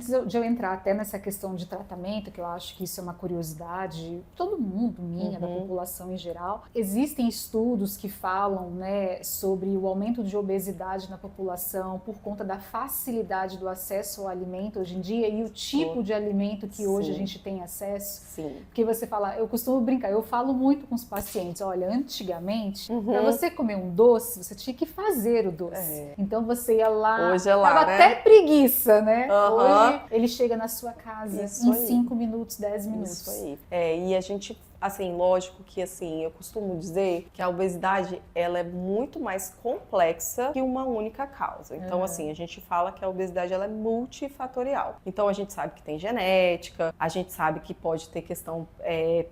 antes de eu entrar até nessa questão de tratamento, que eu acho que isso é uma curiosidade, todo mundo, minha, da população em geral, existem estudos que falam, né, sobre o aumento de obesidade na população por conta da facilidade do acesso ao alimento hoje em dia e o tipo de alimento que hoje a gente tem acesso. Sim. Porque você fala, eu costumo brincar, eu falo muito com os pacientes, olha, antigamente, para você comer um doce, você tinha que fazer o doce. Então você ia lá, hoje é lá, dava né? até preguiça, né? Hoje ele chega na sua casa Isso em aí. 5 minutos, 10 minutos. Isso aí. E a gente, assim, lógico que, assim, eu costumo dizer que a obesidade, ela é muito mais complexa que uma única causa. Então, assim, a gente fala que a obesidade, ela é multifatorial. Então, a gente sabe que tem genética, a gente sabe que pode ter questão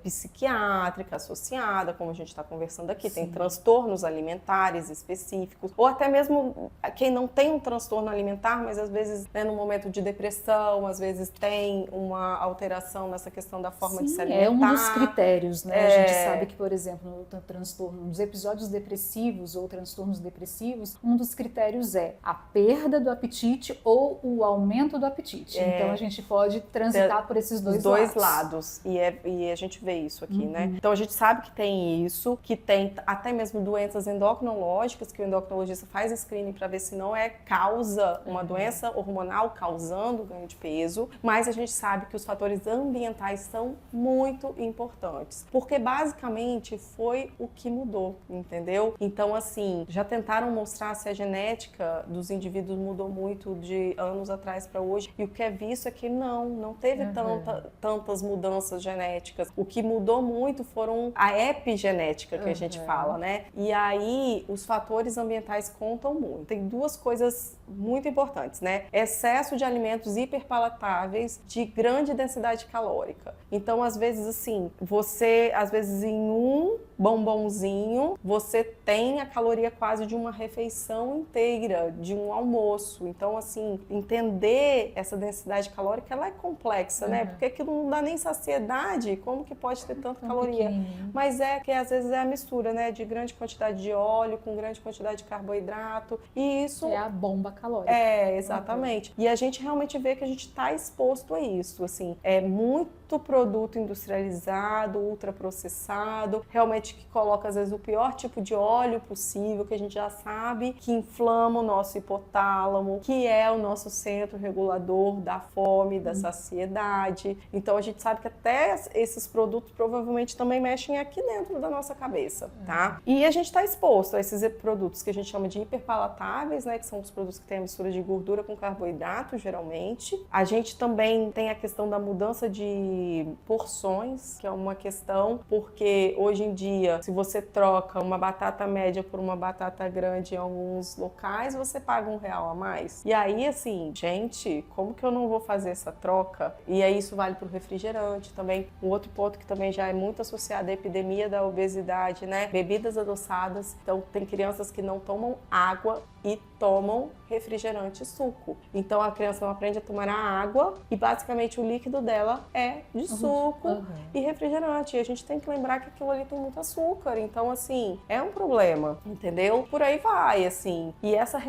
psiquiátrica associada, como a gente está conversando aqui, tem transtornos alimentares específicos, ou até mesmo quem não tem um transtorno alimentar, mas às vezes, né, no momento de depressão, às vezes tem uma alteração nessa questão da forma de se alimentar. É um dos critérios, né? A gente sabe que, por exemplo, no transtorno, nos episódios depressivos ou transtornos depressivos, um dos critérios é a perda do apetite ou o aumento do apetite. Então a gente pode transitar por esses dois lados. E a gente vê isso aqui, né? Então a gente sabe que tem isso, que tem até mesmo doenças endocrinológicas, que o endocrinologista faz screening para ver se não é causa, uma doença hormonal causando ganho de peso, mas a gente sabe que os fatores ambientais são muito importantes, porque basicamente foi o que mudou, entendeu? Então, assim, já tentaram mostrar se a genética dos indivíduos mudou muito de anos atrás para hoje, e o que é visto é que não teve tantas mudanças genéticas. O que mudou muito foram a epigenética que a gente fala, né? E aí, os fatores ambientais contam muito. Tem duas coisas muito importantes, né? Excesso de alimentos hiperpalatáveis de grande densidade calórica. Então, às vezes, assim, às vezes em um bombonzinho, você tem a caloria quase de uma refeição inteira, de um almoço. Então, assim, entender essa densidade calórica, ela é complexa, né? Porque aquilo não dá nem saciedade, como que pode ter tanta caloria? Mas que às vezes é a mistura, né? De grande quantidade de óleo com grande quantidade de carboidrato. E isso... é a bomba calórica. Exatamente. E a gente realmente vê que a gente está exposto a isso, assim. É muito produto industrializado, ultraprocessado, realmente que coloca às vezes o pior tipo de óleo possível, que a gente já sabe que inflama o nosso hipotálamo, que é o nosso centro regulador da fome, da saciedade. Então a gente sabe que até esses produtos provavelmente também mexem aqui dentro da nossa cabeça, tá? E a gente está exposto a esses produtos que a gente chama de hiperpalatáveis, né, que são os produtos que têm a mistura de gordura com carboidrato, geralmente. A gente também tem a questão da mudança de porções, que é uma questão, porque hoje em dia, se você troca uma batata média por uma batata grande em alguns locais, você paga R$1 a mais. E aí, assim, gente, como que eu não vou fazer essa troca? E aí isso vale para o refrigerante também. Um outro ponto que também já é muito associado à epidemia da obesidade, né? Bebidas adoçadas. Então, tem crianças que não tomam água e tomam refrigerante e suco. Então a criança não aprende a tomar a água e basicamente o líquido dela é de suco e refrigerante. E a gente tem que lembrar que aquilo ali tem muito açúcar. Então, assim, é um problema, entendeu? Por aí vai, assim. E essa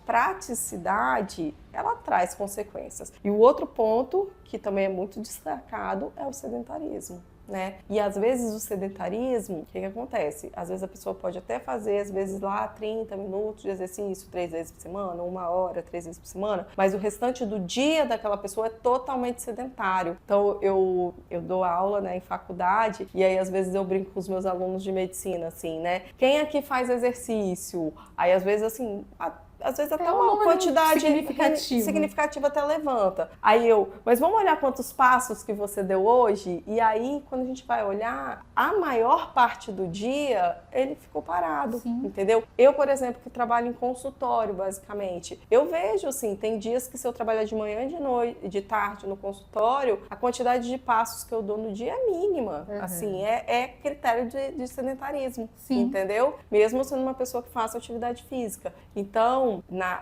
praticidade, ela traz consequências. E o outro ponto, que também é muito destacado, é o sedentarismo. Né? E às vezes o sedentarismo, o que acontece? Às vezes a pessoa pode até fazer, às vezes lá 30 minutos de exercício 3 vezes por semana, 1 hora, 3 vezes por semana, mas o restante do dia daquela pessoa é totalmente sedentário. Então eu dou aula, né, em faculdade, e aí às vezes eu brinco com os meus alunos de medicina, assim, né? Quem aqui faz exercício? Aí às vezes assim... Às vezes até uma quantidade significativa até levanta. Aí mas vamos olhar quantos passos que você deu hoje? E aí, quando a gente vai olhar, a maior parte do dia, ele ficou parado, entendeu? Eu, por exemplo, que trabalho em consultório, basicamente, eu vejo, assim, tem dias que se eu trabalhar de manhã e de noite, de tarde no consultório, a quantidade de passos que eu dou no dia é mínima. Assim, é critério de sedentarismo, entendeu? Mesmo sendo uma pessoa que faça atividade física. Então,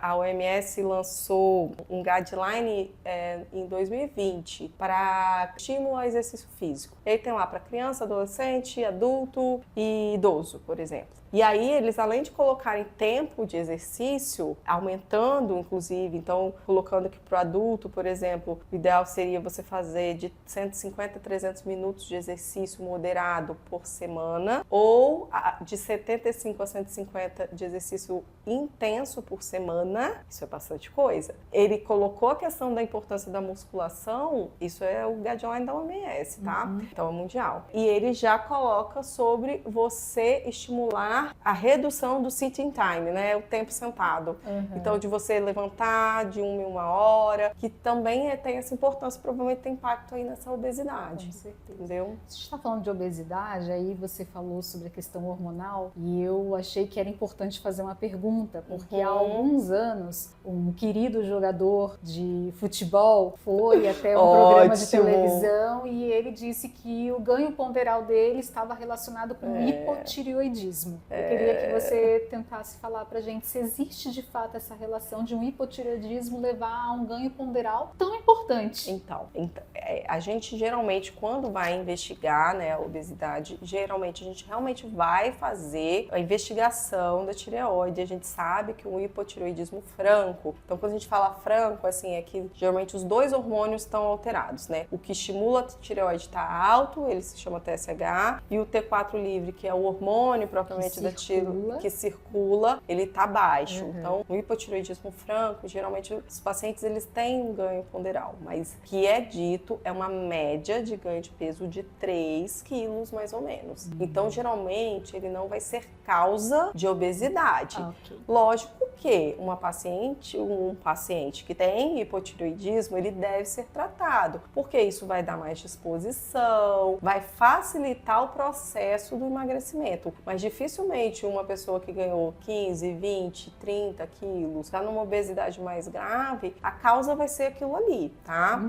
a OMS lançou um guideline em 2020 para estímulo ao exercício físico. E aí tem lá para criança, adolescente, adulto e idoso, por exemplo. E aí eles, além de colocarem tempo de exercício, aumentando inclusive, então colocando aqui para o adulto, por exemplo, o ideal seria você fazer de 150 a 300 minutos de exercício moderado por semana, ou de 75 a 150 de exercício intenso por semana. Isso é bastante coisa. Ele colocou a questão da importância da musculação, isso é o guideline da OMS, tá? Então é mundial. E ele já coloca sobre você estimular a redução do sitting time, né? O tempo sentado. Então, de você levantar de 1 em 1 hora, que também tem essa importância, provavelmente tem impacto aí nessa obesidade. Com certeza. Entendeu? Você está falando de obesidade, aí você falou sobre a questão hormonal e eu achei que era importante fazer uma pergunta, porque há alguns anos um querido jogador de futebol foi até um programa de televisão e ele disse que o ganho ponderal dele estava relacionado com hipotireoidismo. Eu queria que você tentasse falar pra gente se existe de fato essa relação de um hipotireoidismo levar a um ganho ponderal tão importante. Então, a gente geralmente, quando vai investigar, né, a obesidade, geralmente a gente realmente vai fazer a investigação da tireoide. A gente sabe que o hipotireoidismo franco, então quando a gente fala franco, assim, é que geralmente os dois hormônios estão alterados, né? O que estimula a tireoide está alto, ele se chama TSH, e o T4 livre, que é o hormônio propriamente da tireoide, que circula, ele está baixo. Então, o hipotireoidismo franco, geralmente os pacientes eles têm um ganho ponderal, mas o que é dito é uma média de ganho de peso de 3 quilos, mais ou menos. Então, geralmente, ele não vai ser causa de obesidade. Lógico que um paciente que tem hipotireoidismo, ele deve ser tratado, porque isso vai dar mais disposição, vai facilitar o processo do emagrecimento. Mas dificilmente uma pessoa que ganhou 15, 20, 30 quilos, está numa obesidade mais grave, a causa vai ser aquilo ali, tá?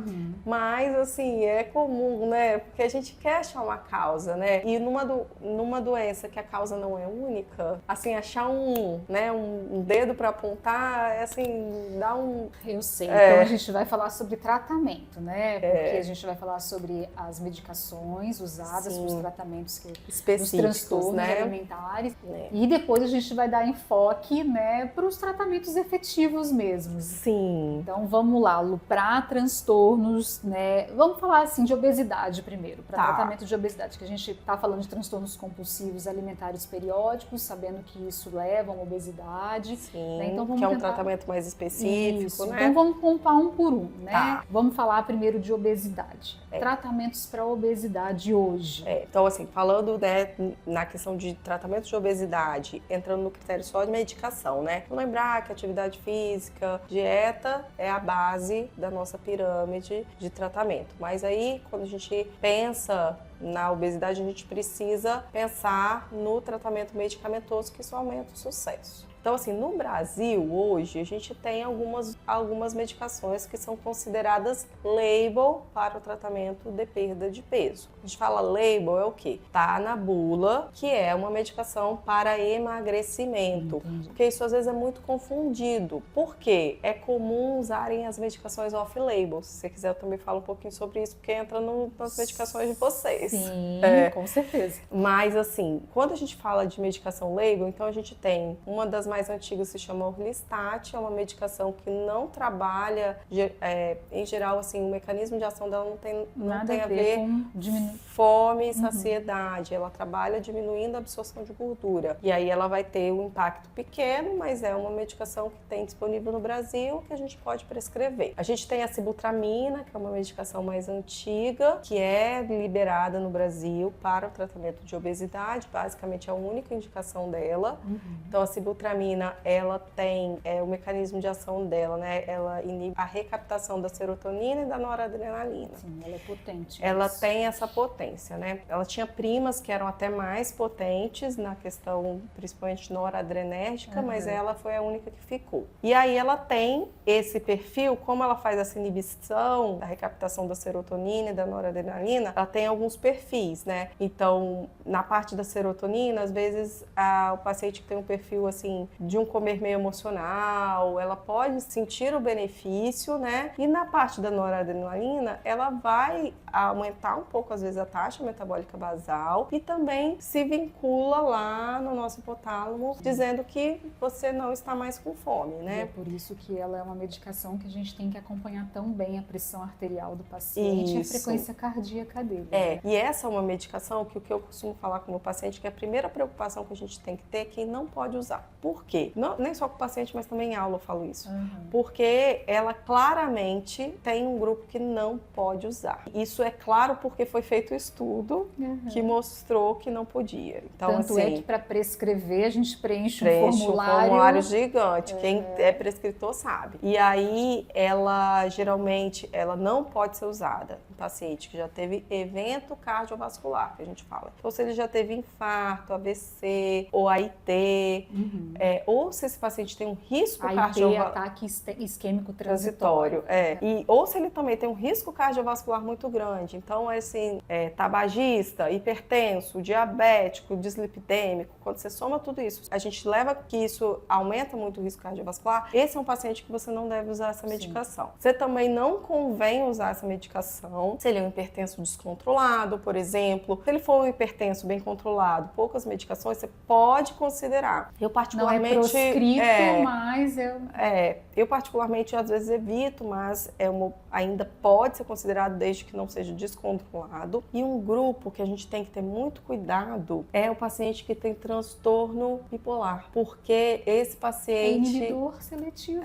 Mas, assim, é comum, né? Porque a gente quer achar uma causa, né? E numa doença que a causa não é única, assim, achar um dedo para apontar, assim, dá um... Eu sei. Então, a gente vai falar sobre tratamento, né? Porque a gente vai falar sobre as medicações usadas para os tratamentos específicos, dos transtornos alimentares. E depois a gente vai dar enfoque, né, para os tratamentos efetivos mesmos. Sim. Então, vamos lá, Lu, para transtornos, né? Vamos falar, assim, de obesidade primeiro. Para tratamento de obesidade, que a gente está falando de transtornos compulsivos alimentares periódicos, sabendo que isso leva a uma obesidade. Sim, né? Então, vamos que é um tentar... tratamento mais específico, Isso. né? Então, vamos contar um por um, né? Vamos falar primeiro de obesidade. Tratamentos para obesidade hoje. Então, assim, falando, né, na questão de tratamento de obesidade, entrando no critério só de medicação, né? Vamos lembrar que atividade física, dieta é a base da nossa pirâmide de tratamento. Mas aí, quando a gente pensa na obesidade, a gente precisa pensar no tratamento medicamentoso, que isso aumenta o sucesso. Então, assim, no Brasil, hoje, a gente tem algumas medicações que são consideradas label para o tratamento de perda de peso. A gente fala label é o quê? Tá na bula, que é uma medicação para emagrecimento. Porque isso, às vezes, é muito confundido. Por quê? É comum usarem as medicações off-label. Se você quiser, eu também falo um pouquinho sobre isso, porque entra nas medicações de vocês. Sim, com certeza. Mas, assim, quando a gente fala de medicação label, então a gente tem uma das mais antigas, se chama Orlistat, é uma medicação que não trabalha, em geral, assim, o mecanismo de ação dela não tem a ver com fome e saciedade. Ela trabalha diminuindo a absorção de gordura. E aí ela vai ter um impacto pequeno, mas é uma medicação que tem disponível no Brasil que a gente pode prescrever. A gente tem a sibutramina, que é uma medicação mais antiga, que é liberada no Brasil para o tratamento de obesidade. Basicamente é a única indicação dela. Então a sibutramina, ela tem o mecanismo de ação dela, né? Ela inibe a recaptação da serotonina e da noradrenalina. Sim, ela é potente. Ela tem essa potência, né? Ela tinha primas que eram até mais potentes na questão, principalmente noradrenérgica, mas ela foi a única que ficou. E aí ela tem esse perfil, como ela faz essa inibição da recaptação da serotonina e da noradrenalina, ela tem alguns perfis, né? Então, na parte da serotonina, às vezes o paciente que tem um perfil assim de um comer meio emocional, ela pode sentir o benefício, né? E na parte da noradrenalina, ela vai aumentar um pouco, às vezes, a taxa metabólica basal e também se vincula lá no nosso hipotálamo, dizendo que você não está mais com fome, né? E é por isso que ela é uma medicação que a gente tem que acompanhar tão bem a pressão arterial do paciente e a frequência cardíaca dele. É, e essa é uma medicação que o que eu costumo falar com o meu paciente, que a primeira preocupação que a gente tem que ter é quem não pode usar. Por quê? Não, nem só com o paciente, mas também em aula eu falo isso. Porque ela claramente tem um grupo que não pode usar. Isso é claro porque foi feito um estudo que mostrou que não podia. Então, tanto assim, é que para prescrever a gente preenche um formulário. Um formulário gigante. Quem é prescritor sabe. E aí, ela geralmente ela não pode ser usada em paciente que já teve evento cardiovascular, que a gente fala. Ou se ele já teve infarto, AVC ou AIT, ou se esse paciente tem um risco cardiovascular. Ataque isquêmico transitório. Ou se ele também tem um risco cardiovascular muito grande. Então, assim, tabagista, hipertenso, diabético, dislipidêmico, quando você soma tudo isso, a gente leva que isso aumenta muito o risco cardiovascular, esse é um paciente que você não deve usar essa medicação. Você também não convém usar essa medicação se ele é um hipertenso descontrolado, por exemplo. Se ele for um hipertenso bem controlado, poucas medicações, você pode considerar. Eu particularmente... Não é proscrito, mas eu particularmente às vezes evito, mas ainda pode ser considerado desde que não seja descontrolado. E um grupo que a gente tem que ter muito cuidado é o paciente que tem transtorno bipolar, porque esse paciente... É inibidor seletivo.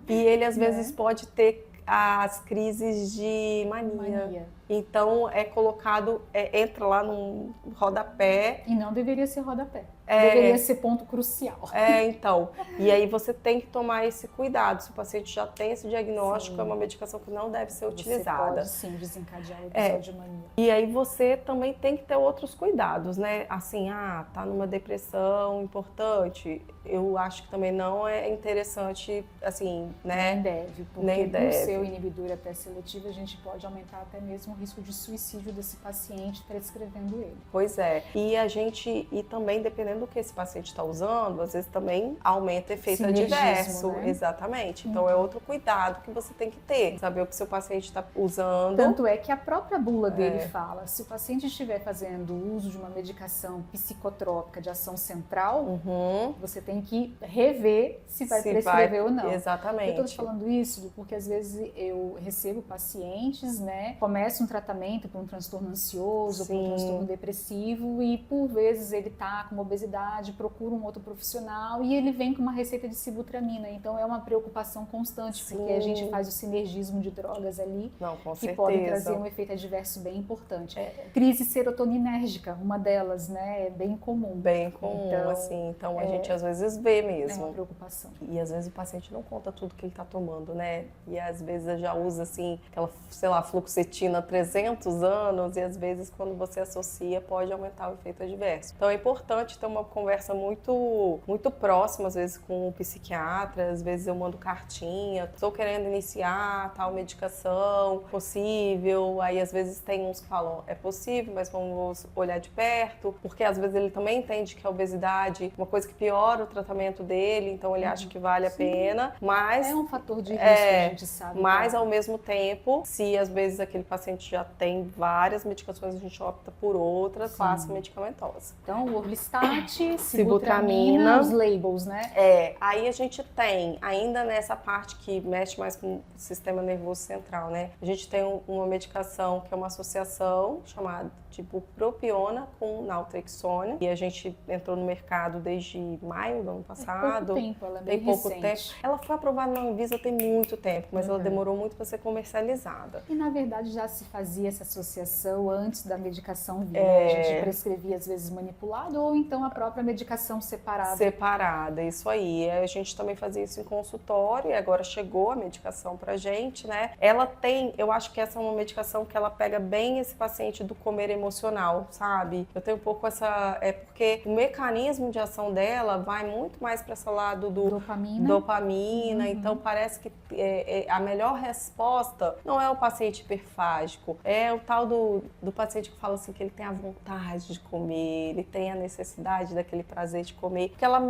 E ele às vezes pode ter as crises de mania. Então é colocado, entra lá num rodapé. E não deveria ser rodapé. Deveria ser ponto crucial. Então. E aí você tem que tomar esse cuidado. Se o paciente já tem esse diagnóstico, é uma medicação que não deve ser utilizada. Você pode, sim, desencadear o episódio de mania. E aí você também tem que ter outros cuidados, né? Assim, tá numa depressão importante. Eu acho que também não é interessante, assim, né? Nem deve, porque por ser o inibidor até seletivo, a gente pode aumentar até mesmo o risco de suicídio desse paciente prescrevendo ele. Pois é. E também, dependendo do que esse paciente está usando, às vezes também aumenta efeito adverso. Né? Exatamente. Então é outro cuidado que você tem que ter. Saber o que seu paciente está usando. Tanto é que a própria bula dele fala, se o paciente estiver fazendo uso de uma medicação psicotrópica de ação central, você tem que rever se vai prescrever ou não. Exatamente. Eu estou falando isso porque às vezes eu recebo pacientes, né, começam um tratamento para um transtorno ansioso, para um transtorno depressivo e por vezes ele está com obesidade, procura um outro profissional e ele vem com uma receita de sibutramina. Então é uma preocupação constante, porque a gente faz o sinergismo de drogas ali que podem trazer um efeito adverso bem importante. Crise serotoninérgica, uma delas, né, é bem comum. Bem comum, então, assim. Então a gente às vezes vê mesmo. É uma preocupação. E às vezes o paciente não conta tudo que ele está tomando, né? E às vezes já usa, assim, aquela, sei lá, fluoxetina há 300 anos e às vezes quando você associa pode aumentar o efeito adverso. Então é importante ter uma conversa muito próxima, às vezes com o psiquiatra, às vezes eu mando cartinha, estou querendo iniciar tal medicação, possível, aí às vezes tem uns que falam, é possível, mas vamos olhar de perto, porque às vezes ele também entende que a obesidade é uma coisa que piora o tratamento dele, então ele acha que vale a pena, mas... É um fator de risco, a gente sabe. Mas ao mesmo tempo, se às vezes aquele paciente já tem várias medicações, a gente opta por outra classe medicamentosa. Então, o Orlistat, sibutramina, os labels, né? Aí a gente tem, ainda nessa parte que mexe mais com o sistema nervoso central, né? A gente tem uma medicação que é uma associação chamada de bupropiona com naltrexona e a gente entrou no mercado desde maio do ano passado. Tem pouco tempo, ela é bem tem pouco recente. tempo. Ela foi aprovada na Anvisa tem muito tempo, mas ela demorou muito para ser comercializada. E na verdade já se fazia essa associação antes da medicação vir. A gente prescrevia às vezes manipulado ou então a própria medicação separada. Separada, isso aí. A gente também fazia isso em consultório e agora chegou a medicação pra gente, né? Ela tem, eu acho que essa é uma medicação que ela pega bem esse paciente do comer emocional, sabe? Eu tenho um pouco essa... porque o mecanismo de ação dela vai muito mais para esse lado do dopamina. Então parece que a melhor resposta não é o paciente hiperfágico, é o tal do paciente que fala assim que ele tem a vontade de comer, ele tem a necessidade daquele prazer de comer, porque ela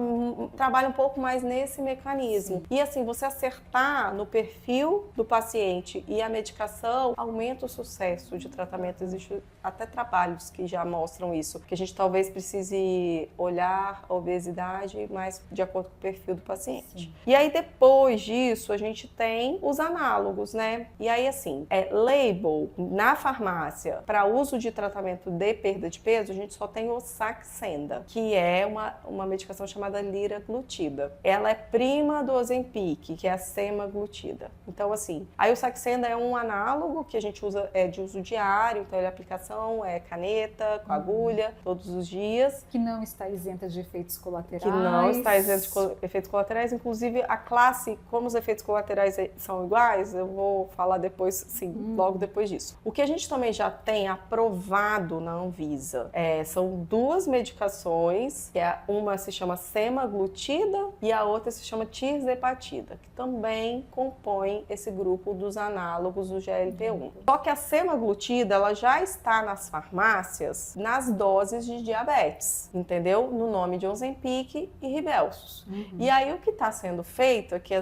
trabalha um pouco mais nesse mecanismo. Sim. E assim, você acertar no perfil do paciente e a medicação aumenta o sucesso de tratamento. Existem até trabalhos que já mostram isso, que a gente talvez precise olhar a obesidade mais de acordo com o perfil do paciente. Sim. E aí depois disso a gente tem os análogos, né? E aí assim, label na farmácia para uso de tratamento de perda de peso, a gente só tem o Saxenda, que é uma medicação chamada liraglutida. Ela é prima do Ozempic, que é a semaglutida. Então assim, aí o Saxenda é um análogo que a gente usa, de uso diário, então ele é aplicação, caneta, com agulha, todos os dias. Que não está isenta de efeitos colaterais. Que não está isenta de efeitos colaterais. Inclusive, a classe, como os efeitos colaterais são iguais, eu vou falar depois, sim, logo depois disso. O que a gente também já tem aprovado na Anvisa são duas medicações, que uma se chama semaglutida e a outra se chama tirzepatida, que também compõem esse grupo dos análogos do GLP-1. Só que a semaglutida, ela já está nas farmácias nas doses de diabetes, entendeu? No nome de Ozempic e Rybelsus. E aí o que está sendo feito é que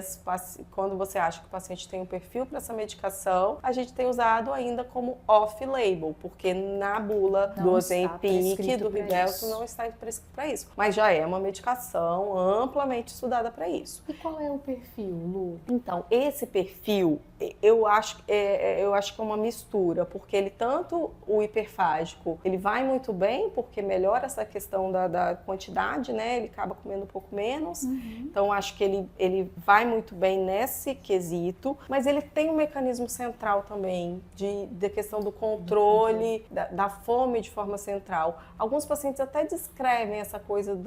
quando você acha que o paciente tem um perfil para essa medicação, a gente tem usado ainda como off-label, porque na bula do Ozempic e do Rybelsus não está prescrito para isso. Mas já é uma medicação amplamente estudada para isso. E qual é o perfil, Lu? Então, esse perfil, eu acho que é uma mistura, porque ele tanto o hiperfágico, ele vai muito bem, porque melhora essa questão da quantidade, né? Ele acaba comendo um pouco menos. Então, acho que ele vai muito bem nesse quesito, mas ele tem um mecanismo central também, de questão do controle, da fome de forma central. Alguns pacientes até descrevem essa coisa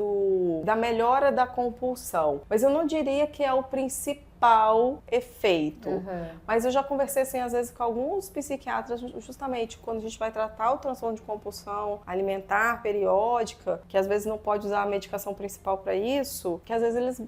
da melhora da compulsão, mas eu não diria que é o principal efeito. Mas eu já conversei, assim, às vezes com alguns psiquiatras, justamente quando a gente vai tratar o transtorno de compulsão alimentar periódica, que às vezes não pode usar a medicação principal para isso, que às vezes eles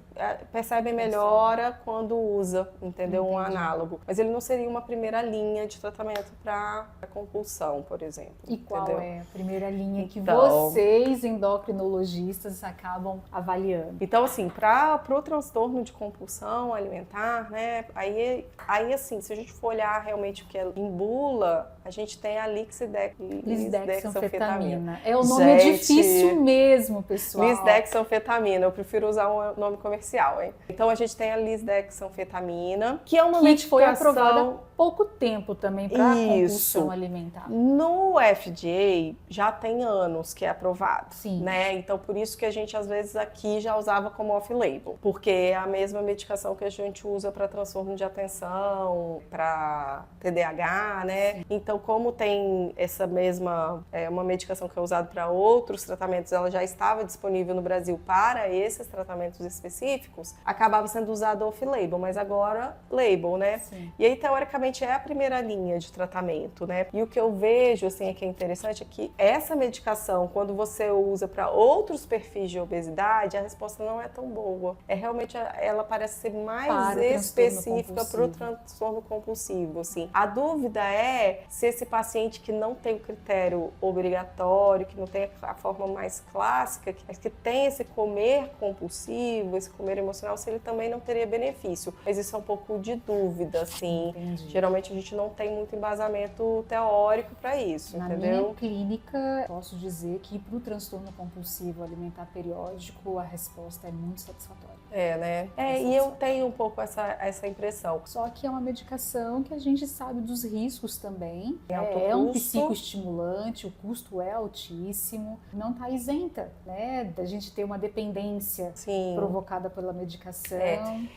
percebem melhora quando usa, entendeu? Um análogo. Mas ele não seria uma primeira linha de tratamento para compulsão, por exemplo. E entendeu? qual é a primeira linha que vocês, endocrinologistas, acabam avaliando? Então, assim, para o transtorno de compulsão alimentar, né? Aí assim, se a gente for olhar realmente o que é em bula, a gente tem a lisdexanfetamina. É o nome difícil mesmo, pessoal. Lisdexanfetamina, eu prefiro usar um nome comercial, hein? Então a gente tem a lisdexanfetamina, que é uma medicação... foi aprovada há pouco tempo também para compulsão alimentar. No FDA já tem anos que é aprovado, Sim. né? Então por isso que a gente às vezes aqui já usava como off-label, porque é a mesma medicação que a gente usa para transtorno de atenção, para TDAH, né? Sim. Então, como tem essa mesma, uma medicação que é usada para outros tratamentos, ela já estava disponível no Brasil para esses tratamentos específicos, acabava sendo usado off-label, mas agora label, né? Sim. E aí, teoricamente, é a primeira linha de tratamento, né? E o que eu vejo, assim, que é interessante é que essa medicação, quando você usa para outros perfis de obesidade, a resposta não é tão boa. Realmente, ela parece ser mais específica para o transtorno compulsivo, assim. A dúvida é se esse paciente que não tem o critério obrigatório, que não tem a forma mais clássica, que tem esse comer compulsivo, esse comer emocional, se ele também não teria benefício. Mas isso é um pouco de dúvida, assim. Entendi. Geralmente a gente não tem muito embasamento teórico para isso, Na entendeu? minha clínica, posso dizer que para o transtorno compulsivo alimentar periódico, a resposta é muito satisfatória. Né? E eu tenho um pouco essa impressão. Só que é uma medicação que a gente sabe dos riscos também. É um psicoestimulante, o custo é altíssimo. Não está isenta, né, da gente ter uma dependência provocada pela medicação.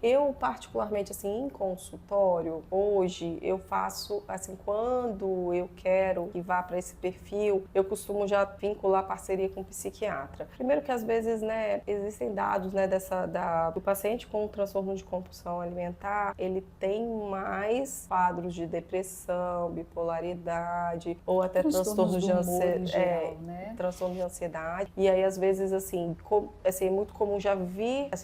Eu, particularmente, assim, em consultório, hoje, eu faço, assim, quando eu quero que vá para esse perfil, eu costumo já vincular parceria com o psiquiatra. Primeiro que, às vezes, né, existem dados, né, do paciente com transtorno de compulsão compulsão alimentar, ele tem mais quadros de depressão, bipolaridade, ou até transtornos de ansiedade, né? Transtorno de ansiedade. E aí, às vezes, assim, é muito comum já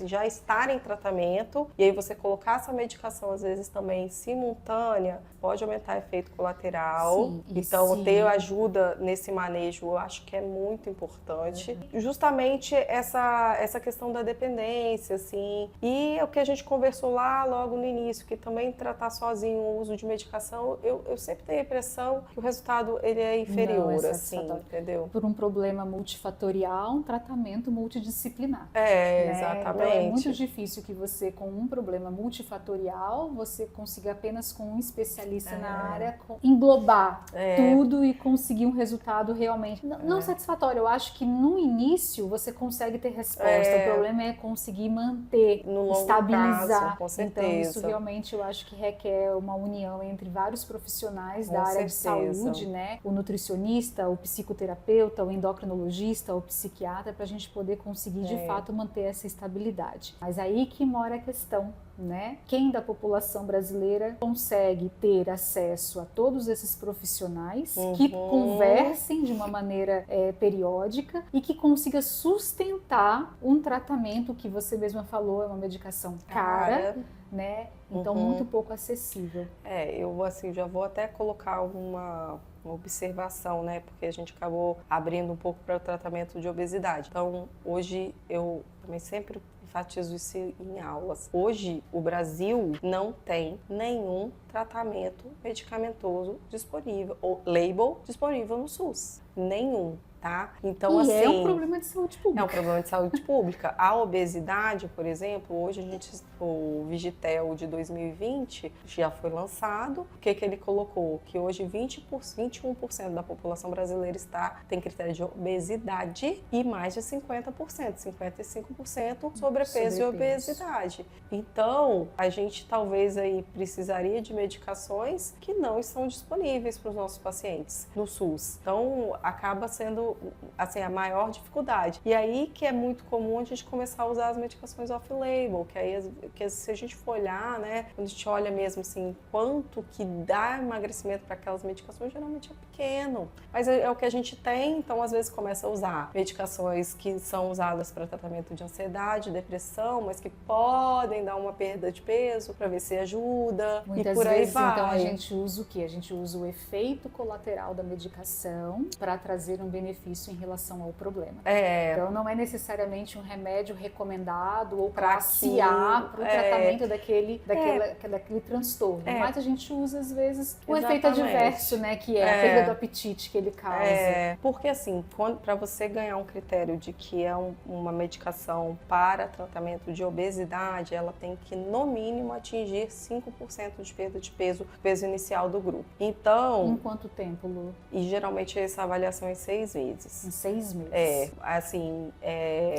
já estar em tratamento, e aí você colocar essa medicação, às vezes, também simultânea, pode aumentar efeito colateral. Sim, então, ter ajuda nesse manejo, eu acho que é muito importante. Justamente essa questão da dependência, assim, e é o que a gente conversou lá logo no início, que também tratar sozinho o uso de medicação, eu sempre tenho a impressão que o resultado ele é inferior, assim, entendeu? Por um problema multifatorial, um tratamento multidisciplinar. É, né? exatamente. Então é muito difícil que você, com um problema multifatorial, você consiga apenas com um especialista na área englobar tudo e conseguir um resultado realmente não satisfatório. Eu acho que no início você consegue ter resposta. O problema é conseguir manter, no longo estabilizar. Prazo, com certeza. Então isso realmente eu acho que requer uma união entre vários profissionais da área de saúde, né? O nutricionista, o psicoterapeuta, o endocrinologista, o psiquiatra, para a gente poder conseguir de fato manter essa estabilidade. Mas aí que mora a questão, né? Quem da população brasileira consegue ter acesso a todos esses profissionais que conversem de uma maneira periódica e que consiga sustentar um tratamento que você mesma falou, é uma medicação cara, né? Então muito pouco acessível. Eu assim já vou até colocar uma observação, né? Porque a gente acabou abrindo um pouco para o tratamento de obesidade. Então, hoje eu também sempre enfatizo isso em aulas. Hoje, o Brasil não tem nenhum tratamento medicamentoso disponível, ou label disponível no SUS. Nenhum. Tá? Então, assim, é um problema de saúde pública. É um problema de saúde pública. A obesidade, por exemplo, hoje o Vigitel de 2020 já foi lançado. O que ele colocou? Que hoje 21% da população brasileira tem critério de obesidade e mais de 50%, 55% sobrepeso e obesidade. Então, a gente talvez aí precisaria de medicações que não estão disponíveis para os nossos pacientes no SUS. Então, acaba sendo assim, a maior dificuldade. E aí que é muito comum a gente começar a usar as medicações off-label, que aí se a gente for olhar, né, quando a gente olha mesmo assim, quanto que dá emagrecimento para aquelas medicações, geralmente é pequeno. Mas é o que a gente tem, então às vezes começa a usar medicações que são usadas para tratamento de ansiedade, depressão, mas que podem dar uma perda de peso para ver se ajuda. Muitas e por aí vezes, vai. Então a gente usa o quê? A gente usa o efeito colateral da medicação para trazer um benefício em relação ao problema. Então não é necessariamente um remédio recomendado ou classe A para o tratamento daquele transtorno. Mas a gente usa às vezes o efeito adverso, né? Que é a perda do apetite que ele causa. Porque assim, para você ganhar um critério de que é uma medicação para tratamento de obesidade, ela tem que no mínimo atingir 5% de perda de peso inicial do grupo. Então... Em quanto tempo, Lu? E geralmente essa avaliação é em 6 meses. Em 6 meses. Assim,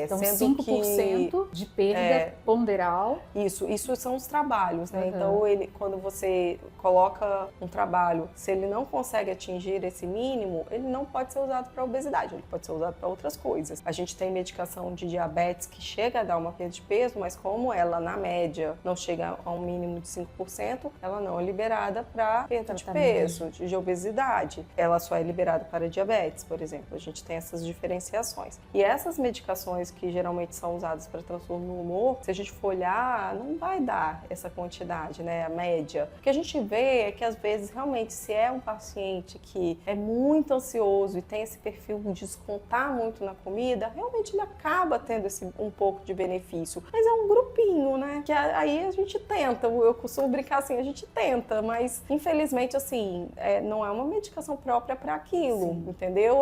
então, sendo 5% de perda ponderal. Isso são os trabalhos, né? Então, quando você coloca um trabalho, se ele não consegue atingir esse mínimo, ele não pode ser usado para obesidade, ele pode ser usado para outras coisas. A gente tem medicação de diabetes que chega a dar uma perda de peso, mas como ela, na média, não chega a um mínimo de 5%, ela não é liberada para perda de peso, de obesidade. Ela só é liberada para diabetes, por exemplo. A gente tem essas diferenciações. E essas medicações que geralmente são usadas para transtorno no humor, se a gente for olhar, não vai dar essa quantidade, né, a média. O que a gente vê é que às vezes realmente se é um paciente que é muito ansioso e tem esse perfil de descontar muito na comida, realmente ele acaba tendo um pouco de benefício. Mas é um grupinho, né, que aí a gente tenta, eu costumo brincar assim, a gente tenta, mas infelizmente assim, não é uma medicação própria para aquilo, entendeu?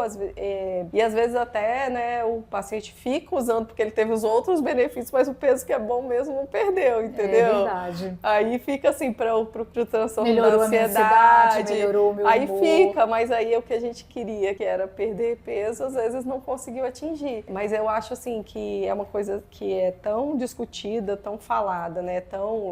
E às vezes até, né, o paciente fica usando porque ele teve os outros benefícios, mas o peso que é bom mesmo não perdeu, entendeu? É verdade. Aí fica assim, para o transtorno melhorou da ansiedade, melhorou o meu aí humor. fica, mas aí é o que a gente queria, que era perder peso, às vezes não conseguiu atingir. Mas eu acho assim que é uma coisa que é tão discutida, tão falada, né,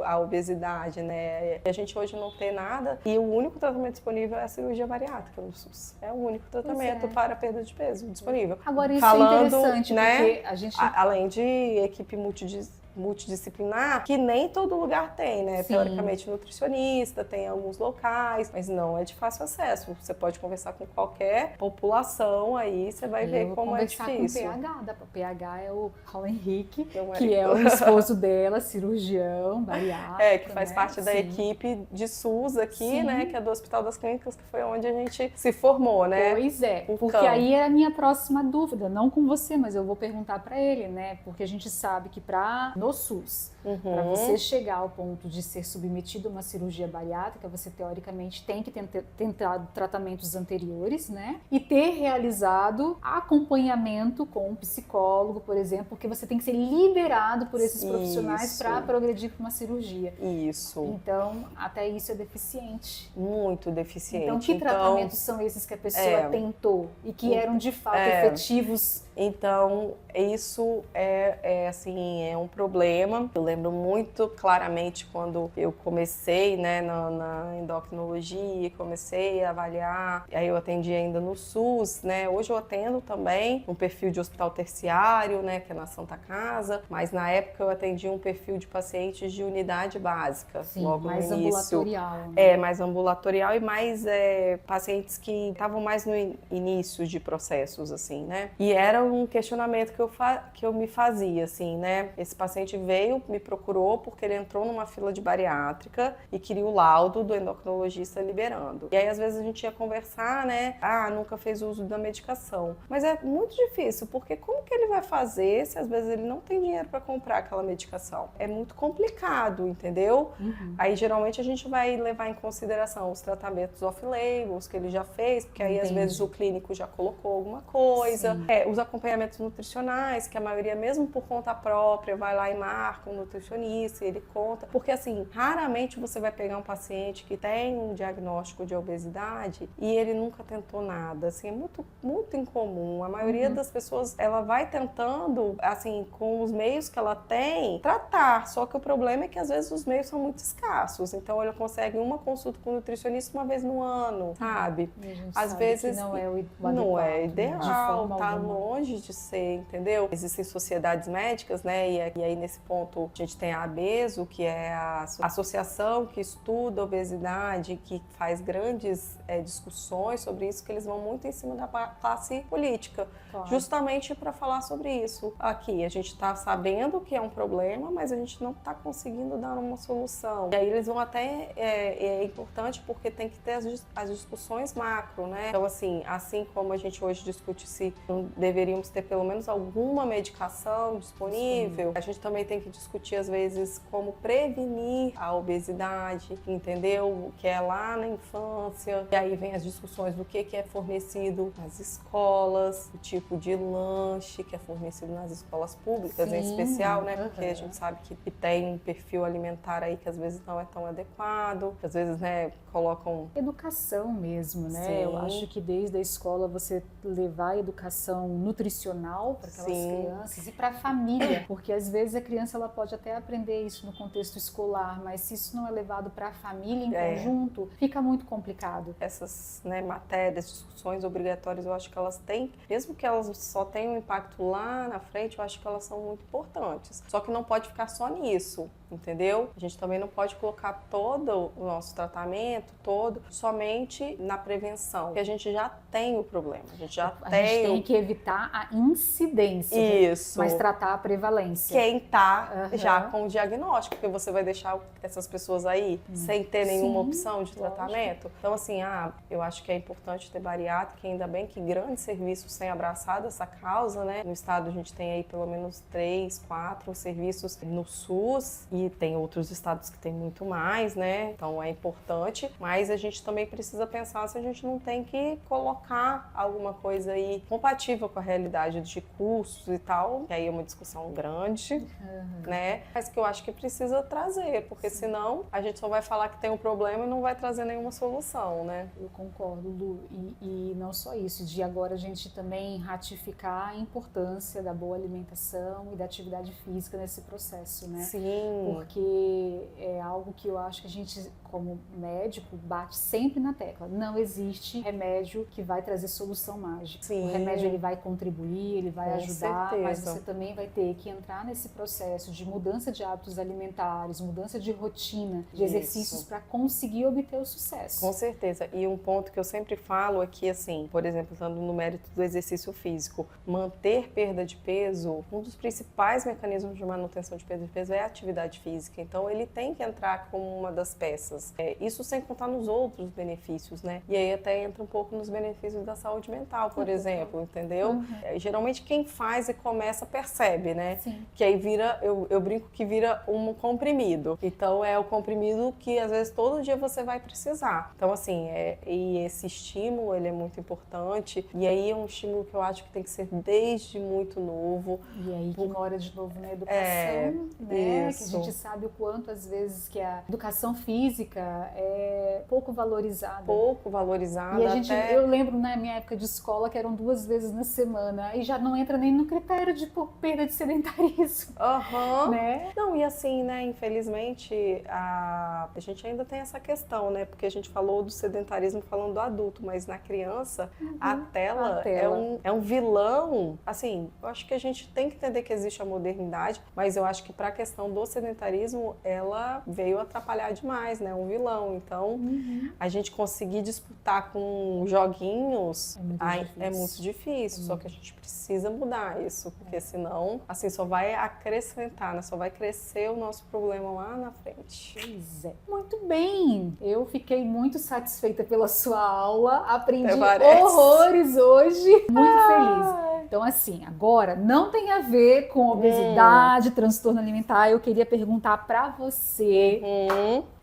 a obesidade, né, a gente hoje não tem nada e o único tratamento disponível é a cirurgia bariátrica no SUS. É o único tratamento para a perda perda de peso disponível. Agora, isso Falando, é interessante, né, porque a gente... Além de equipe multidisciplinar, que nem todo lugar tem, né? Sim. Teoricamente, nutricionista, tem alguns locais, mas não é de fácil acesso. Você pode conversar com qualquer população aí, você vai ver como é difícil. Conversar com o PH, o PH é o Paulo Henrique, Meu que é o esposo dela, cirurgião, bariátrico, que faz né? parte da Sim. equipe de SUS aqui, Sim. né? Que é do Hospital das Clínicas, que foi onde a gente se formou, né? Pois é, Então, porque aí é a minha próxima dúvida, não com você, mas eu vou perguntar para ele, né? Porque a gente sabe que no SUS, para você chegar ao ponto de ser submetido a uma cirurgia bariátrica, você teoricamente tem que ter tentado tratamentos anteriores, né? E ter realizado acompanhamento com um psicólogo, por exemplo, porque você tem que ser liberado por esses profissionais para progredir para uma cirurgia. Isso. Então, até isso é deficiente. Muito deficiente. Então, que tratamentos são esses que a pessoa tentou e que eram de fato efetivos? Então, isso assim, é um problema. Eu lembro muito claramente quando eu comecei, né, na endocrinologia, comecei a avaliar, aí eu atendi ainda no SUS, né? Hoje eu atendo também um perfil de hospital terciário, né, que é na Santa Casa, mas na época eu atendi um perfil de pacientes de unidade básica, sim, logo mais no início. ambulatorial. Né? Mais ambulatorial e mais pacientes que estavam mais no início de processos, assim, né? E era um questionamento que eu me fazia, assim, né? Esse paciente veio, me procurou porque ele entrou numa fila de bariátrica e queria o laudo do endocrinologista liberando. E aí, às vezes, a gente ia conversar, né? Nunca fez uso da medicação. Mas é muito difícil, porque como que ele vai fazer se, às vezes, ele não tem dinheiro para comprar aquela medicação? É muito complicado, entendeu? Aí, geralmente, a gente vai levar em consideração os tratamentos off-labels que ele já fez, porque aí, às vezes, o clínico já colocou alguma coisa. Os acompanhamentos nutricionais, que a maioria, mesmo por conta própria, vai lá e marca um nutricionista e ele conta. Porque, assim, raramente você vai pegar um paciente que tem um diagnóstico de obesidade e ele nunca tentou nada. Assim, é muito, muito incomum. A maioria das pessoas, ela vai tentando, assim, com os meios que ela tem, tratar. Só que o problema é que, às vezes, os meios são muito escassos. Então, ele consegue uma consulta com o nutricionista uma vez no ano, sabe? Às vezes não é o adequado, não é ideal, né? tá longe de ser, entendeu? Existem sociedades médicas, né? E aí nesse ponto a gente tem a ABESO, que é a associação que estuda a obesidade, que faz grandes discussões sobre isso, que eles vão muito em cima da classe política, justamente para falar sobre isso. Aqui a gente está sabendo que é um problema, mas a gente não está conseguindo dar uma solução. E aí eles vão até é importante porque tem que ter as discussões macro, né? Então assim como a gente hoje discute se não deveríamos ter pelo menos alguma medicação disponível, a gente também tem que discutir às vezes como prevenir a obesidade, entendeu? O que é lá na infância. E aí vem as discussões do que é fornecido nas escolas, o tipo de lanche que é fornecido nas escolas públicas, em especial, né? Porque a gente sabe que tem um perfil alimentar aí que às vezes não é tão adequado, às vezes, né, colocam... Educação mesmo, né? Sim. Eu acho que desde a escola você levar a educação nutricional para aquelas crianças e para a família, porque às vezes a criança ela pode até aprender isso no contexto escolar, mas se isso não é levado para a família em conjunto, fica muito complicado. Essas, né, matérias, discussões obrigatórias, eu acho que elas têm, mesmo que elas só tenham um impacto lá na frente, eu acho que elas são muito importantes. Só que não pode ficar só nisso, entendeu? A gente também não pode colocar todo o nosso tratamento, somente na prevenção, porque a gente já tem o problema, a gente tem que evitar a incidência, mas tratar a prevalência. Quem tá já com o diagnóstico, porque você vai deixar essas pessoas aí sem ter nenhuma opção de tratamento. Então, assim, eu acho que é importante ter bariátrica, ainda bem que grandes serviços têm abraçado essa causa, né? No estado a gente tem aí pelo menos 3, 4 serviços no SUS e tem outros estados que tem muito mais, né? Então é importante, mas a gente também precisa pensar se a gente não tem que colocar alguma coisa aí compatível com a realidade de custos e tal, que aí é uma discussão grande, né? Mas que eu acho que precisa trazer, porque senão a gente só vai falar que tem um problema e não vai trazer nenhuma solução, né? Eu concordo, Lu. E não só isso, de agora a gente também ratificar a importância da boa alimentação e da atividade física nesse processo, né? Sim. porque é algo que eu acho que a gente, como médico, bate sempre na tecla. Não existe remédio que vai trazer solução mágica. Sim. O remédio ele vai contribuir, ele vai Com ajudar, certeza. mas você também vai ter que entrar nesse processo de mudança de hábitos alimentares, mudança de rotina, de exercícios para conseguir obter o sucesso. Com certeza. E um ponto que eu sempre falo é que, assim, por exemplo, estando no mérito do exercício físico, manter perda de peso, um dos principais mecanismos de manutenção de perda de peso é a atividade física. Então, ele tem que entrar como uma das peças. Isso sem contar nos outros benefícios, né? E aí até entra um pouco nos benefícios da saúde mental, por exemplo, entendeu? Geralmente quem faz e começa percebe, né? Sim. Que aí vira, eu brinco que vira um comprimido. Então é o comprimido que às vezes todo dia você vai precisar. Então assim, e esse estímulo ele é muito importante. E aí é um estímulo que eu acho que tem que ser desde muito novo. E aí que mora de novo na educação, né? Isso. Que a gente sabe o quanto às vezes que a educação física é pouco valorizada. Pouco valorizada. E a gente, eu lembro na minha época de escola que eram 2 vezes na semana e já não entra nem no critério de perda de sedentarismo. Né? Não, e assim, né, infelizmente a gente ainda tem essa questão, né, porque a gente falou do sedentarismo falando do adulto, mas na criança a tela é um vilão. Assim, eu acho que a gente tem que entender que existe a modernidade, mas eu acho que para a questão do sedentarismo ela veio atrapalhar demais, né, um vilão. Então, a gente conseguir disputar com joguinhos é muito difícil, só que a gente precisa mudar isso, porque senão, assim, só vai acrescentar, né? Só vai crescer o nosso problema lá na frente. Pois é. Muito bem! Eu fiquei muito satisfeita pela sua aula, aprendi horrores hoje, muito feliz. Então, assim, agora não tem a ver com obesidade, transtorno alimentar. Eu queria perguntar pra você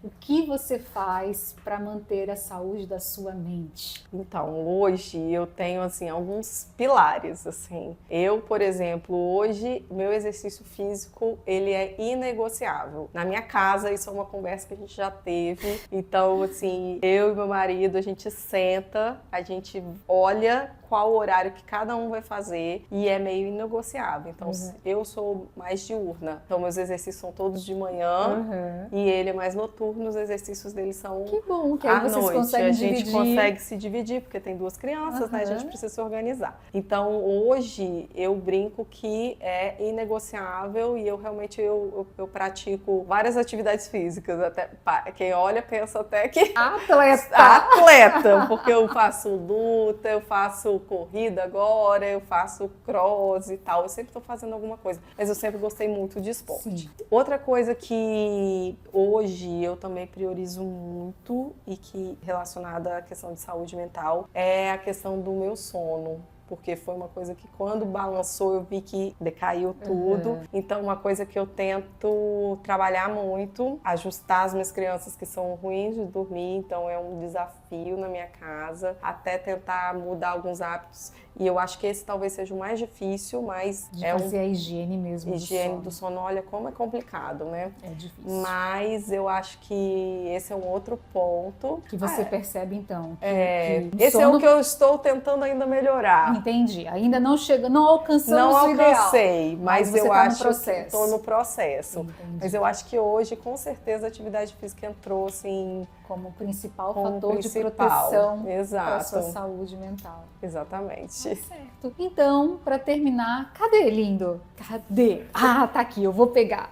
o que você faz para manter a saúde da sua mente? Então, hoje eu tenho, assim, alguns pilares, assim. Eu, por exemplo, hoje, meu exercício físico, ele é inegociável. Na minha casa, isso é uma conversa que a gente já teve. Então, assim, eu e meu marido, a gente senta, a gente olha qual o horário que cada um vai fazer e é meio inegociável. Então, eu sou mais diurna. Então, meus exercícios são todos de manhã e ele é mais noturno. Os exercícios dele são que bom, que aí vocês conseguem dividir. A gente consegue se dividir, porque tem 2 crianças, né? A gente precisa se organizar. Então, hoje, eu brinco que é inegociável e eu realmente eu pratico várias atividades físicas. Até quem olha pensa até que... Atleta! Porque eu faço luta, eu faço corrida agora, eu faço cross e tal. Eu sempre tô fazendo alguma coisa, mas eu sempre gostei muito de esporte. Sim. Outra coisa que hoje eu também priorizo muito e que relacionada à questão de saúde mental é a questão do meu sono. Porque foi uma coisa que quando balançou eu vi que decaiu tudo. Então uma coisa que eu tento trabalhar muito, ajustar as minhas crianças que são ruins de dormir, então é um desafio na minha casa, até tentar mudar alguns hábitos. E eu acho que esse talvez seja o mais difícil, mas de fazer a higiene mesmo. Higiene do sono, olha como é complicado, né? É difícil. Mas eu acho que esse é um outro ponto. Que você percebe então. Que esse é o que eu estou tentando ainda melhorar. Entendi. Ainda não chega, não alcançamos o ideal. Não alcancei, mas eu acho que estou no processo. Entendi. Mas eu acho que hoje, com certeza, a atividade física entrou assim como principal fator de proteção para a sua Exato. saúde mental. Exatamente. Tá certo. Então, para terminar, cadê, lindo? Cadê? Ah, tá aqui, eu vou pegar.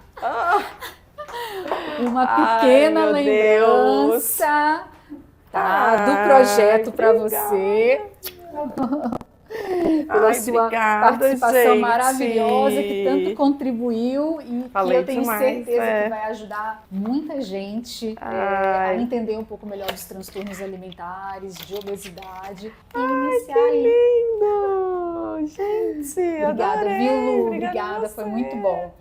Uma pequena lembrança do projeto para você. Pela sua participação maravilhosa, que tanto contribuiu e que eu tenho certeza que vai ajudar muita gente a entender um pouco melhor dos transtornos alimentares, de obesidade e iniciar que lindo! Gente, obrigada, adorei. viu, Lu? Obrigada, foi muito bom.